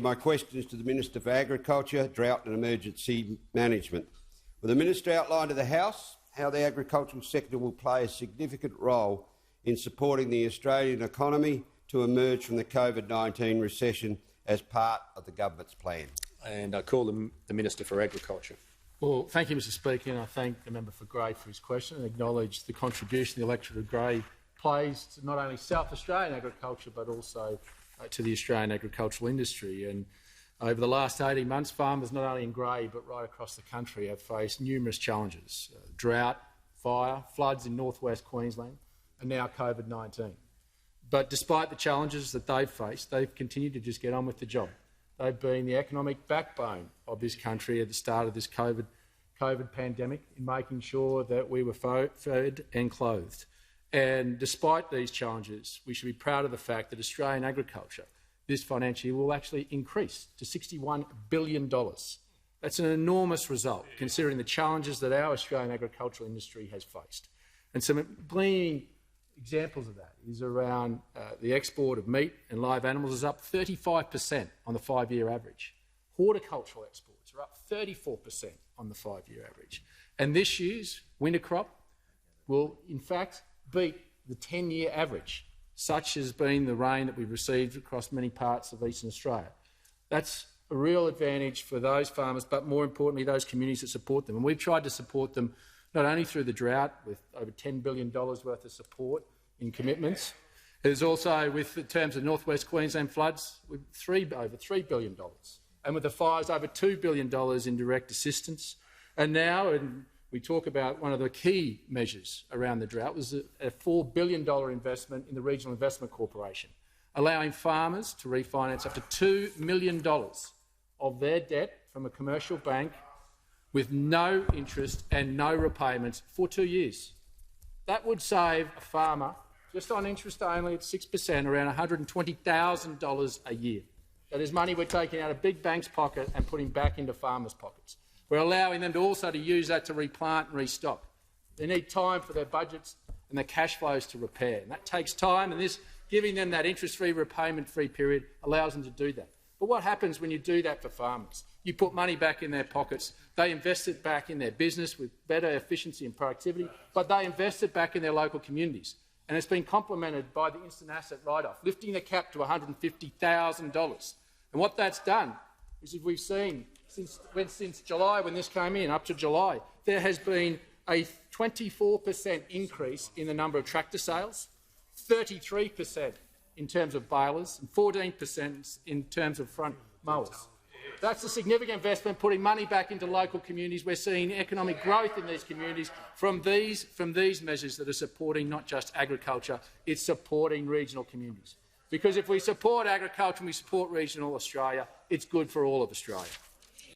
My question is to the Minister for Agriculture, Drought and Emergency Management. Will the Minister outline to the House how the agricultural sector will play a significant role in supporting the Australian economy to emerge from the COVID-19 recession as part of the government's plan? And I call the Minister for Agriculture. Well, thank you, Mr Speaker, and I thank the member for Grey for his question and acknowledge the contribution the electorate of Grey plays to not only South Australian agriculture but also to the Australian agricultural industry. And over the last 18 months, farmers not only in Grey but right across the country have faced numerous challenges: drought, fire, floods in northwest Queensland, and now COVID-19. But despite the challenges that they've faced, they've continued to just get on with the job. They've been the economic backbone of this country at the start of this COVID pandemic in making sure that we were fed and clothed. And despite these challenges, we should be proud of the fact that Australian agriculture this financial year will actually increase to $61 billion. That's an enormous result, considering the challenges that our Australian agricultural industry has faced. And some gleaming examples of that is around the export of meat and live animals is up 35% on the 5-year average. Horticultural exports are up 34% on the 5-year average. And this year's winter crop will, in fact, beat the 10-year average. Such has been the rain that we've received across many parts of eastern Australia. That's a real advantage for those farmers, but more importantly, those communities that support them. And we've tried to support them not only through the drought, with over $10 billion worth of support in commitments. There's also, with in terms of northwest Queensland floods, with over $3 billion. And with the fires, over $2 billion in direct assistance. And now, and we talk about one of the key measures around the drought, was a $4 billion investment in the Regional Investment Corporation, allowing farmers to refinance up to $2 million of their debt from a commercial bank with no interest and no repayments for 2 years. That would save a farmer, just on interest only at 6%, around $120,000 a year. That is money we're taking out of big banks' pocket and putting back into farmers' pockets. We're allowing them to also use that to replant and restock. They need time for their budgets and their cash flows to repair, and that takes time, and this giving them that interest-free, repayment-free period allows them to do that. But what happens when you do that for farmers? You put money back in their pockets, they invest it back in their business with better efficiency and productivity, but they invest it back in their local communities. And it's been complemented by the instant asset write-off, lifting the cap to $150,000. And what that's done is, if we've seen since July, when this came in, up to July, there has been a 24% increase in the number of tractor sales, 33% in terms of balers, and 14% in terms of front mowers. That's a significant investment, putting money back into local communities. We're seeing economic growth in these communities from these measures that are supporting not just agriculture, it's supporting regional communities. Because if we support agriculture and we support regional Australia, it's good for all of Australia.